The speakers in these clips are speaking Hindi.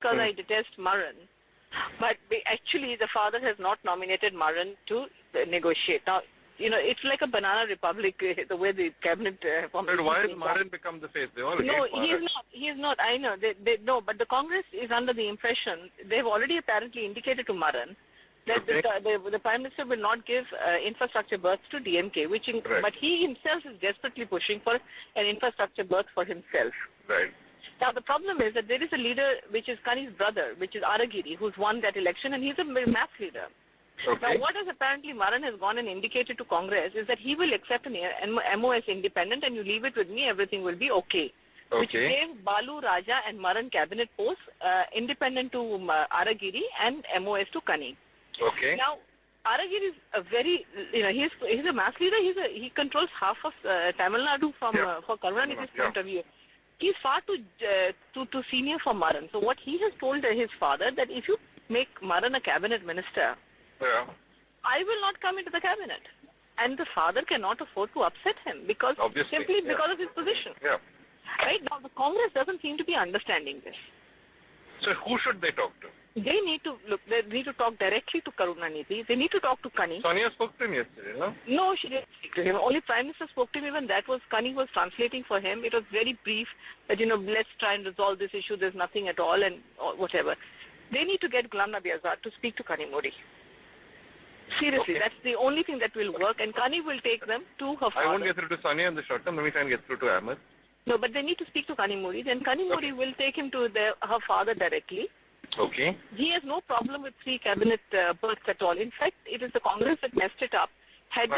because I detest Maran. But actually, the father has not nominated Maran to negotiate. Now, it's like a banana republic, the way the cabinet But why has Maran become the face? They all hate Maran. He is not. I know. No, but the Congress is under the impression, they've already apparently indicated to Maran that the Prime Minister will not give infrastructure berths to DMK, but he himself is desperately pushing for an infrastructure berth for himself. Right. Now, the problem is that there is a leader, which is Kani's brother, which is Aragiri, who's won that election, and he's a mass leader. Okay. Now, what has apparently Maran has gone and indicated to Congress is that he will accept an MOS independent, and you leave it with me, everything will be okay. Which gave Balu, Raja and Maran cabinet posts independent to Aragiri and MOS to Kani. Okay. Now, Aragiri is a very, he's a mass leader. He controls half of Tamil Nadu for Karunanidhi's point of view. He's far too senior for Maran. So what he has told his father that if you make Maran a cabinet minister, I will not come into the cabinet. And the father cannot afford to upset him because of his position. Yeah. Right now, the Congress doesn't seem to be understanding this. So who should they talk to? They need to talk directly to Karunanidhi. They need to talk to Kani. Sonia spoke to him yesterday, no? No, she didn't speak to him. Only Prime Minister spoke to him. Even that was, Kani was translating for him. It was very brief that, let's try and resolve this issue. There's nothing at all and whatever. They need to get Ghulam Nabi Azad to speak to Kani Modi. Seriously, that's the only thing that will work, and Kani will take them to her father. I won't get through to Sonia in the short term. Let me try and get through to Ahmed. No, but they need to speak to Kani Modi. Then Kani Modi will take him to her father directly. Okay. He has no problem with 3 cabinet berths at all. In fact, it is the Congress that messed it up. Had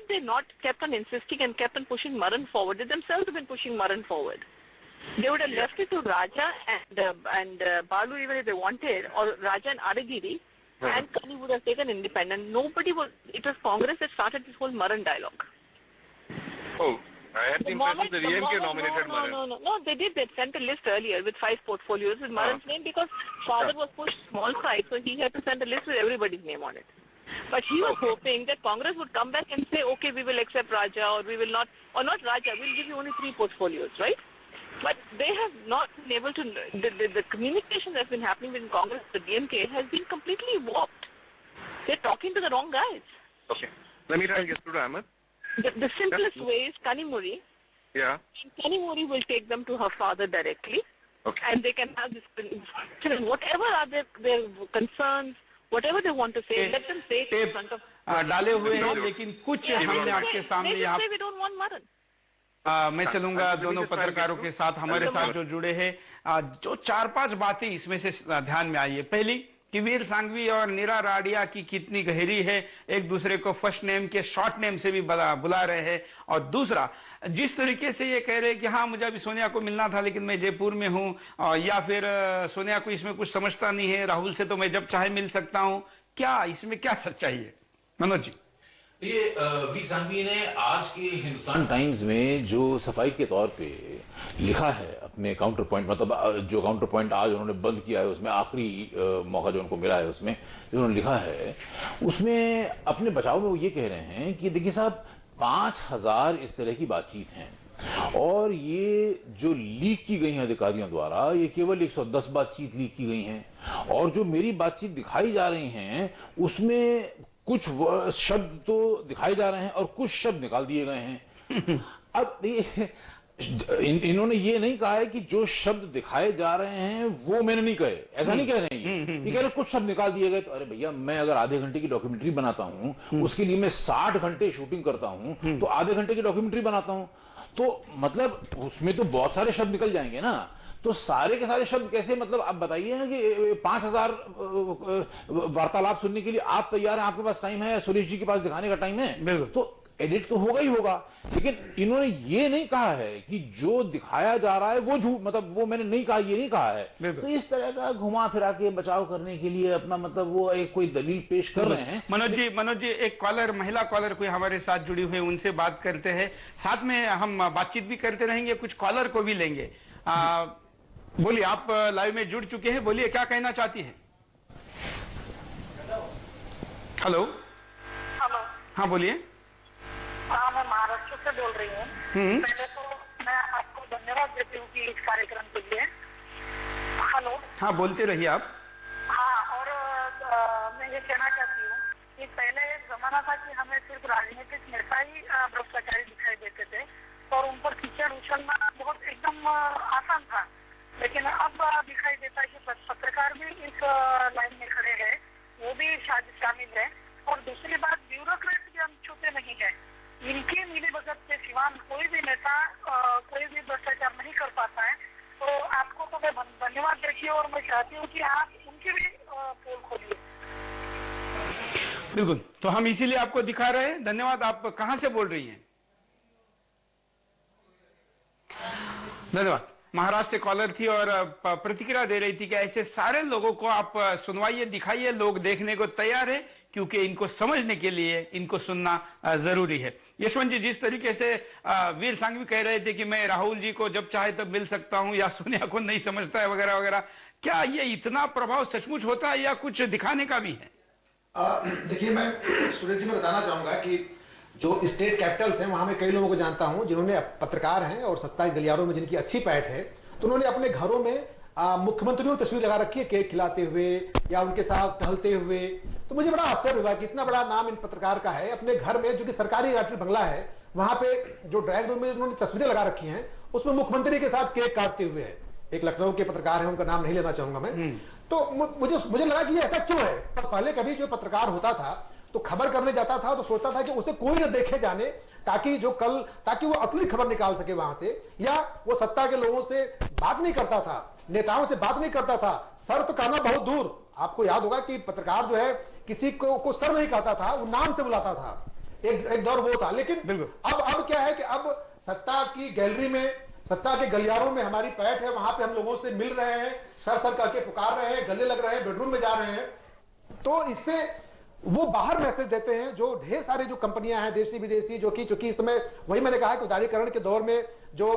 they not kept on insisting and kept on pushing Maran forward, they themselves have been pushing Maran forward. They would have left it to Raja and Balu even if they wanted, or Raja and Aragiri, and Kani would have taken independent. It was Congress that started this whole Maran dialogue. Oh. I had the impression the DMK nominated Maran. No, they did. They sent a list earlier with 5 portfolios with Maran's name because father was pushed small side, so he had to send a list with everybody's name on it. But he was hoping that Congress would come back and say, okay, we will accept Raja or we will not, or not Raja, we'll give you only 3 portfolios, right? But they have not been able to, the communication that's been happening within Congress, the DMK, has been completely warped. They're talking to the wrong guys. Okay. Let me try and get through to Ahmed. The simplest way is Kani Modi. Yeah. Kani Modi will take them to her father directly. Okay. And they can have this discussion. Whatever are their concerns, whatever they want to say, let them say it in front of... डाले हुए हैं, लेकिन कुछ हमने आपके सामने यहाँ... We don't want Maran. मैं चलूंगा दोनों पत्रकारों के साथ, हमारे साथ जो जुड़े हैं, जो 4-5 बातें इसमें से ध्यान में आई है। पहली कि वीर सांघवी और नीरा राडिया की कितनी गहरी है, एक दूसरे को फर्स्ट नेम के शॉर्ट नेम से भी बुला रहे हैं। और दूसरा, जिस तरीके से ये कह रहे हैं कि हाँ मुझे अभी सोनिया को मिलना था लेकिन मैं जयपुर में हूँ, या फिर सोनिया को इसमें कुछ समझता नहीं है, राहुल से तो मैं जब चाहे मिल सकता हूँ, क्या इसमें क्या सच्चाई है? मनोज जी। ये वी सांघवी ने आज के हिंदुस्तान टाइम्स में जो सफाई के तौर पे लिखा है अपने काउंटर पॉइंट, मतलब जो काउंटर पॉइंट आज उन्होंने बंद किया है, उसमें आखिरी मौका जो उनको मिला है, उसमें जो उन्होंने लिखा है, उसमें अपने बचाव में वो ये कह रहे हैं कि देखिए साहब 5000 इस तरह की बातचीत हैं और ये जो लीक की गई हैं अधिकारियों द्वारा, ये केवल 110 बातचीत लीक की गई हैं और जो मेरी बातचीत दिखाई जा रही हैं उसमें कुछ शब्द तो दिखाए जा रहे हैं और कुछ शब्द निकाल दिए गए हैं। अब इन्होंने ये नहीं कहा है कि जो शब्द दिखाए जा रहे हैं वो मैंने नहीं कहे, ऐसा नहीं कह रहे हैं। ये कह रहे कुछ शब्द निकाल दिए गए। तो अरे भैया, मैं अगर आधे घंटे की डॉक्यूमेंट्री बनाता हूं, उसके लिए मैं 60 घंटे शूटिंग करता हूं, तो आधे घंटे की डॉक्यूमेंट्री बनाता हूं, तो मतलब उसमें तो बहुत सारे शब्द निकल जाएंगे ना। तो सारे के सारे शब्द कैसे, मतलब आप बताइए ना कि 5000 वार्तालाप सुनने के लिए आप तैयार हैं, आपके पास टाइम है, सुरेश जी के पास दिखाने का टाइम है, तो एडिट तो होगा ही होगा। लेकिन इन्होंने ये नहीं कहा है कि जो दिखाया जा रहा है वो झूठ, मतलब वो मैंने नहीं कहा, ये नहीं कहा है। तो इस तरह का घुमा फिरा के बचाव करने के लिए अपना, मतलब वो एक कोई दलील पेश कर रहे हैं। मनोज जी एक कॉलर, महिला कॉलर कोई हमारे साथ जुड़ी हुई, उनसे बात करते हैं, साथ में हम बातचीत भी करते रहेंगे, कुछ कॉलर को भी लेंगे। बोलिए, आप लाइव में जुड़ चुके हैं, बोलिए क्या कहना चाहती हैं? हेलो। हाँ बोलिए। हाँ, मैं महाराष्ट्र से बोल रही हूँ। पहले तो मैं आपको धन्यवाद देती हूँ कि इस कार्यक्रम के लिए। हेलो। हाँ, बोलते रहिए आप। हाँ, और मैं ये कहना चाहती हूँ कि पहले एक जमाना था कि हमें सिर्फ राजनीतिक नेता ही भ्रष्टाचारी दिखाई देते थे और उन पर कीचड़ उछलना बहुत एकदम आसान था, लेकिन अब दिखाई देता है कि पत्रकार भी इस लाइन में खड़े हैं, वो भी शामिल है। और दूसरी बात, ब्यूरोक्रेट भी हम छूते नहीं है। इनकी मिलीभगत के सिवा कोई भी नेता कोई भी भ्रष्टाचार नहीं कर पाता है। तो आपको तो मैं धन्यवाद देखिए और मैं चाहती हूँ कि आप उनकी भी पोल खोलिए। बिल्कुल, तो हम इसीलिए आपको दिखा रहे हैं। धन्यवाद। आप कहां से बोल रही हैं? धन्यवाद। महाराष्ट्र से कॉलर थी और प्रतिक्रिया दे रही थी कि ऐसे सारे लोगों को आप सुनवाइए, दिखाइए, लोग देखने को तैयार है, क्योंकि इनको समझने के लिए इनको सुनना जरूरी है। यशवंत जी, जिस तरीके से वीर सांघवी कह रहे थे कि मैं राहुल जी को जब चाहे तब मिल सकता हूं या सोनिया को नहीं समझता है वगैरह वगैरह, क्या ये इतना प्रभाव सचमुच होता है या कुछ दिखाने का भी है? देखिए, मैं सुरेश जी को बताना चाहूंगा कि जो स्टेट कैपिटल्स हैं वहां मैं कई लोगों को जानता हूं जिन्होंने पत्रकार हैं और सत्ता के गलियारों में जिनकी अच्छी पैठ है, तो उन्होंने अपने घरों में मुख्यमंत्रियों की तस्वीर लगा रखी है केक खिलाते हुए या उनके साथ टहलते हुए। तो मुझे बड़ा आश्चर्य हुआ कि इतना बड़ा नाम इन पत्रकार का है, अपने घर में जो कि सरकारी राष्ट्रीय बंगला है वहां पे जो ड्राइंग रूम में उन्होंने तस्वीरें लगा रखी हैं उसमें मुख्यमंत्री के साथ केक काटते हुए है। एक लखनऊ के पत्रकार है, उनका नाम नहीं लेना चाहूंगा मैं। तो मुझे लगा कि ये ऐसा क्यों है। पर पहले कभी जो पत्रकार होता था तो खबर करने जाता था तो सोचता था कि उसे कोई न देखे जाने, ताकि वो असली खबर निकाल सके वहां से, या वो सत्ता के लोगों से बात नहीं करता था, नेताओं से बात नहीं करता था, सर तो कहना बहुत दूर। आपको याद होगा कि पत्रकार जो है किसी को सर नहीं कहता था, वो नाम से बुलाता था। एक दौर वो था। लेकिन अब क्या है कि अब सत्ता की गैलरी में, सत्ता के गलियारों में हमारी पैठ है, वहां पे हम लोगों से मिल रहे हैं, सर करके पुकार रहे हैं, गले लग रहे हैं, बेडरूम में जा रहे हैं। तो इससे वो बाहर मैसेज देते हैं जो ढेर सारी जो कंपनियां हैं देशी विदेशी, जो कि इस समय वही मैंने कहा कि उदारीकरण के दौर में जो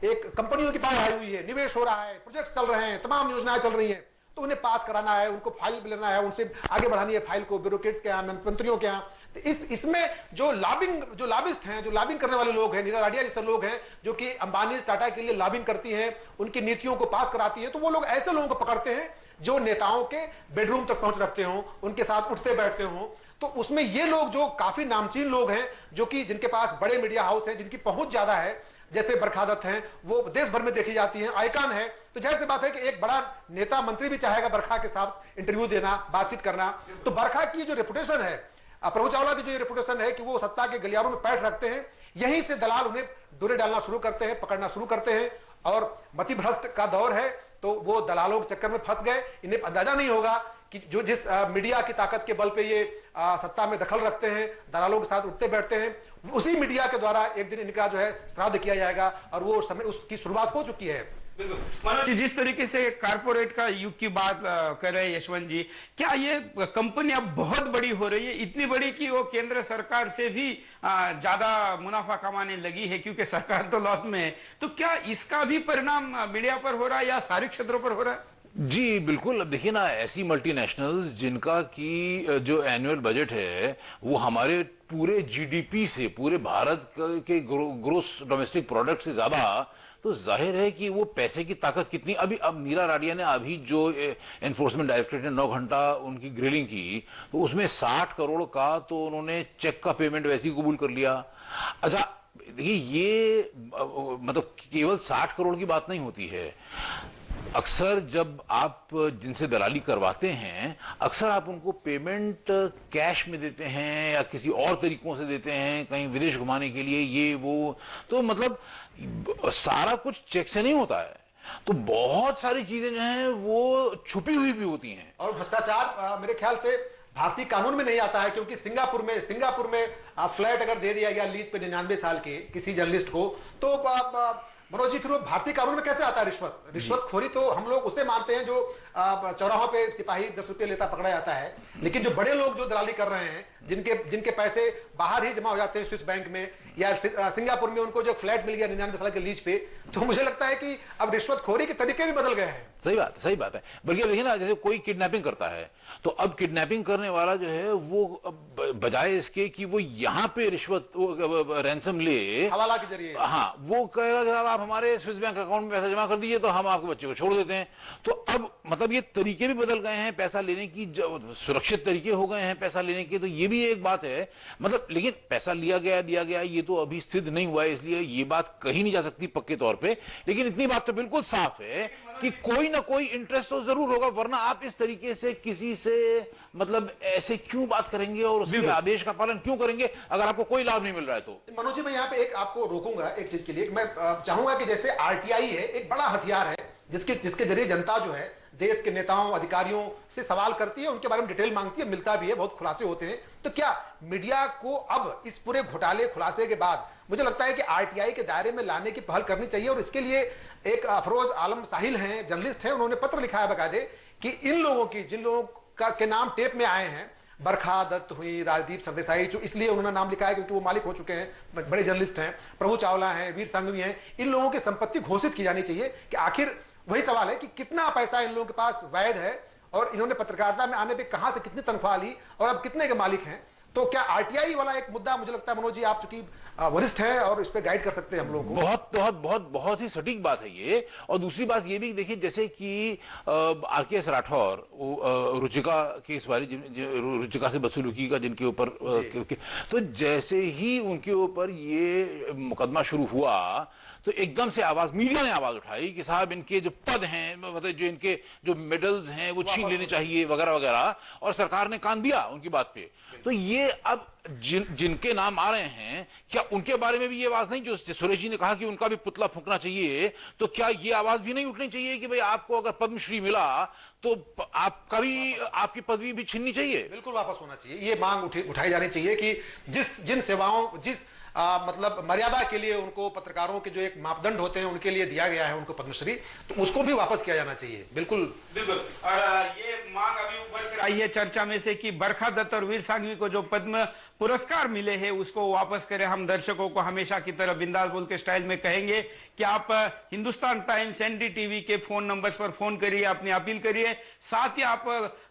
एक कंपनियों की बात आई हुई है, निवेश हो रहा है, प्रोजेक्ट चल रहे हैं, तमाम योजनाएं चल रही हैं, तो उन्हें पास कराना है, उनको फाइल लेना है, उनसे आगे बढ़ानी है फाइल को ब्यूरोक्रेट्स के यहाँ, मंत्रियों के यहाँ। तो इसमें जो लॉबिस्ट हैं, जो लॉबिंग करने वाले लोग हैं, नीरा राडिया जैसे लोग हैं जो कि अंबानी टाटा के लिए लॉबिंग करती हैं, उनकी नीतियों को पास कराती है, तो वो लोग ऐसे लोगों को पकड़ते हैं जो नेताओं के बेडरूम तक पहुंच रखते हो, उनके साथ उठते बैठते हो। तो उसमें ये लोग जो काफी नामचीन लोग हैं, जो कि जिनके पास बड़े मीडिया हाउस हैं, जिनकी पहुंच ज्यादा है, जैसे बरखा दत्त हैं, वो देश भर में देखी जाती हैं, आइकॉन है। तो जाहिर सी बात है कि एक बड़ा नेता मंत्री भी चाहेगा बरखा के साथ इंटरव्यू देना, बातचीत करना। तो बरखा की जो रेपुटेशन है, प्रभु चावला की जो रेपुटेशन है कि वो सत्ता के गलियारों में पैठ रखते हैं, यहीं से दलाल उन्हें डोरे डालना शुरू करते हैं, पकड़ना शुरू करते हैं। और मति भ्रष्ट का दौर है, तो वो दलालों के चक्कर में फंस गए। इन्हें अंदाजा नहीं होगा कि जिस मीडिया की ताकत के बल पे ये सत्ता में दखल रखते हैं, दलालों के साथ उठते बैठते हैं, उसी मीडिया के द्वारा एक दिन इनका जो है श्राद्ध किया जाएगा, और वो समय उसकी शुरुआत हो चुकी है। मनोज जी, जिस तरीके से कारपोरेट का युग की बात कर रहे हैं यशवंत जी, क्या ये कंपनी अब बहुत बड़ी हो रही है, इतनी बड़ी कि वो केंद्र सरकार से भी ज्यादा मुनाफा कमाने लगी है, क्योंकि सरकार तो लॉस में है? तो क्या इसका भी परिणाम मीडिया पर हो रहा है या सारे क्षेत्रों पर हो रहा है? जी बिल्कुल। अब देखिए ना, ऐसी मल्टीनेशनल्स जिनका की जो एनुअल बजट है वो हमारे पूरे जीडीपी से, पूरे भारत के ग्रोस डोमेस्टिक प्रोडक्ट से ज्यादा, तो जाहिर है कि वो पैसे की ताकत कितनी। अब नीरा राडिया ने अभी जो एनफोर्समेंट डायरेक्टरेट ने 9 घंटा उनकी ग्रिलिंग की, तो उसमें 60 करोड़ का तो उन्होंने चेक का पेमेंट वैसे ही कबूल कर लिया। अच्छा देखिए, ये मतलब केवल 60 करोड़ की बात नहीं होती है। अक्सर जब आप जिनसे दलाली करवाते हैं, अक्सर आप उनको पेमेंट कैश में देते हैं या किसी और तरीकों से देते हैं, कहीं विदेश घुमाने के लिए, ये वो। तो मतलब सारा कुछ चेक से नहीं होता है, तो बहुत सारी चीजें जो हैं वो छुपी हुई भी होती हैं। और भ्रष्टाचार मेरे ख्याल से भारतीय कानून में नहीं आता है, क्योंकि सिंगापुर में फ्लैट अगर दे दिया गया लीज पे 99 साल के किसी जर्नलिस्ट को, तो मनोज जी फिर वो भारतीय कानून में कैसे आता है? रिश्वतखोरी तो हम लोग उसे मानते हैं जो चौराहों पे सिपाही 10 रुपये लेता पकड़ा जाता है, लेकिन जो बड़े लोग जो दलाली कर रहे हैं, जिनके जिनके पैसे बाहर ही जमा हो जाते हैं स्विस बैंक में, या सिंगापुर में उनको जो फ्लैट मिल गया 99 साल के लीज पे। तो मुझे लगता है कि अब रिश्वतखोरी के तरीके भी बदल गए हैं। सही बात है। बल्कि अब देखिए ना, जैसे कोई किडनैपिंग करता है तो अब किडनैपिंग करने वाला जो है वो बजाय इसके कि वो यहां पे रिश्वत रैंसम ले हवाला के जरिए, हाँ, वो कहेगा कि आप हमारे स्विस बैंक अकाउंट में पैसा जमा कर दीजिए तो हम आपके बच्चे को छोड़ देते हैं। तो अब मतलब ये तरीके भी बदल गए हैं पैसा लेने की, सुरक्षित तरीके हो गए हैं पैसा लेने के। तो ये भी एक बात है, मतलब लेकिन पैसा लिया गया ये तो अभी सिद्ध नहीं हुआ है, इसलिए ये बात कही नहीं जा सकती पक्के तौर पे। लेकिन इतनी बात तो बिल्कुल साफ है कि कोई ना कोई इंटरेस्ट तो जरूर होगा, वरना आप इस तरीके से किसी से मतलब ऐसे क्यों बात करेंगे और उसके आदेश का पालन क्यों करेंगे अगर आपको कोई लाभ नहीं मिल रहा है तो। मनोज जी, मैं यहाँ पे एक आपको रोकूंगा एक चीज के लिए। मैं चाहूंगा कि जैसे आरटीआई है, एक बड़ा हथियार है जिसके जरिए जनता जो है देश के नेताओं अधिकारियों से सवाल करती है, उनके बारे में डिटेल मांगती है, मिलता भी है, बहुत खुलासे होते हैं। तो क्या मीडिया को अब इस पूरे घोटाले खुलासे के बाद मुझे लगता है कि आरटीआई के दायरे में लाने की पहल करनी चाहिए। और इसके लिए एक अफरोज आलम साहिल हैं, जर्नलिस्ट हैं, उन्होंने पत्र लिखा है बकायदे कि इन लोगों की, जिन लोगों के नाम टेप में आए हैं, बरखा दत्त हुई, राजदीप सरदेसाई, जो इसलिए उन्होंने नाम लिखा है क्योंकि वो मालिक हो चुके हैं, बड़े जर्नलिस्ट हैं, प्रभु चावला हैं, वीर संघवी हैं, इन लोगों की संपत्ति घोषित की जानी चाहिए। कि आखिर वही सवाल है कि कितना पैसा इन लोगों के पास वैध है और इन्होंने पत्रकारिता में आने पे कहां से कितनी तनख्वाह ली और अब कितने के मालिक हैं। तो क्या आरटीआई वाला एक मुद्दा, मुझे लगता है मनोज जी आप चूंकि वरिष्ठ हैं और इस पे गाइड कर सकते हैं हम लोगों को। बहुत ही सटीक बात है ये। और दूसरी बात ये भी देखिए, जैसे कि आरकेएस राठौर रुचिका के इस बारे, रुचिका से बदसलूकी का जिनके ऊपर, तो जैसे ही उनके ऊपर ये मुकदमा शुरू हुआ तो एकदम से आवाज, मीडिया ने आवाज उठाई कि साहब इनके जो पद हैं, मतलब जो इनके जो मेडल्स हैं वो छीन लेने चाहिए वगैरह वगैरह, और सरकार ने कान दिया उनकी बात पे। तो ये अब जिनके नाम आ रहे हैं, क्या उनके बारे में भी ये आवाज नहीं, जो सुरेश जी ने कहा कि उनका भी पुतला फूंकना चाहिए, तो क्या ये आवाज भी नहीं उठनी चाहिए कि भाई आपको अगर पद्मश्री मिला तो आपका भी, आपकी पदवी भी छीननी चाहिए? बिल्कुल वापस होना चाहिए, ये मांग उठाई जानी चाहिए कि जिन सेवाओं, जिस मतलब मर्यादा के लिए उनको, पत्रकारों के जो एक मापदंड होते हैं उनके लिए दिया गया है उनको पद्मश्री, तो उसको भी वापस किया जाना चाहिए। बिल्कुल। और ये मांग अभी उभर कर आई है चर्चा में से कि बरखा दत्त और वीर सांघवी को जो पद्म पुरस्कार मिले हैं उसको वापस करें। हम दर्शकों को हमेशा की तरह बिंदास बोल के स्टाइल में कहेंगे कि आप हिंदुस्तान टाइम्स, एनडीटीवी के फोन नंबर्स पर फोन करिए, अपनी अपील करिए। साथ ही आप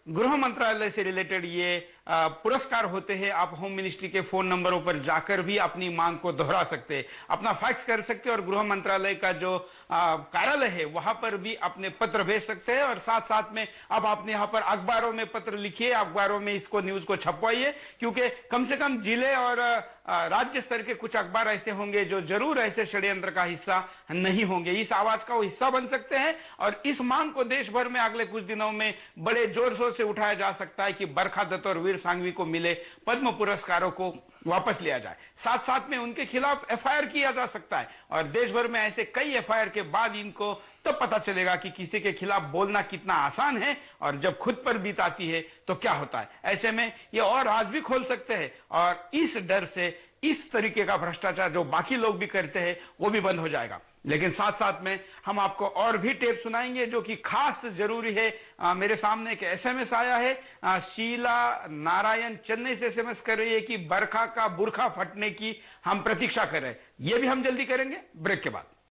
गृह मंत्रालय से रिलेटेड ये पुरस्कार होते हैं, आप होम मिनिस्ट्री के फोन नंबरों पर जाकर भी अपनी मांग को दोहरा सकते हैं, अपना फैक्स कर सकते हैं, और गृह मंत्रालय का जो कार्यालय है वहां पर भी अपने पत्र भेज सकते हैं। और साथ साथ में अब आपने यहां पर अखबारों में पत्र लिखिए, अखबारों में इसको न्यूज को छपवाइए, क्योंकि कम से कम जिले और राज्य स्तर के कुछ अखबार ऐसे होंगे जो जरूर ऐसे षड्यंत्र का हिस्सा नहीं होंगे, इस आवाज का वो हिस्सा बन सकते हैं। और इस मांग को देश भर में अगले कुछ दिनों में बड़े जोर शोर से उठाया जा सकता है कि बरखा दत्त और वीर सांघवी को मिले पद्म पुरस्कारों को वापस लिया जाए। साथ साथ में उनके खिलाफ एफआईआर किया जा सकता है, और देश भर में ऐसे कई एफआईआर के बाद इनको तब पता चलेगा कि किसी के खिलाफ बोलना कितना आसान है, और जब खुद पर बीत आती है तो क्या होता है। ऐसे में ये और राज भी खोल सकते हैं, और इस डर से इस तरीके का भ्रष्टाचार जो बाकी लोग भी करते हैं वो भी बंद हो जाएगा। लेकिन साथ साथ में हम आपको और भी टेप सुनाएंगे जो कि खास जरूरी है। मेरे सामने एक एसएमएस आया है, शीला नारायण चेन्नई से एसएमएस कर रही है कि बरखा का बुरखा फटने की हम प्रतीक्षा कर रहे हैं। ये भी हम जल्दी करेंगे ब्रेक के बाद।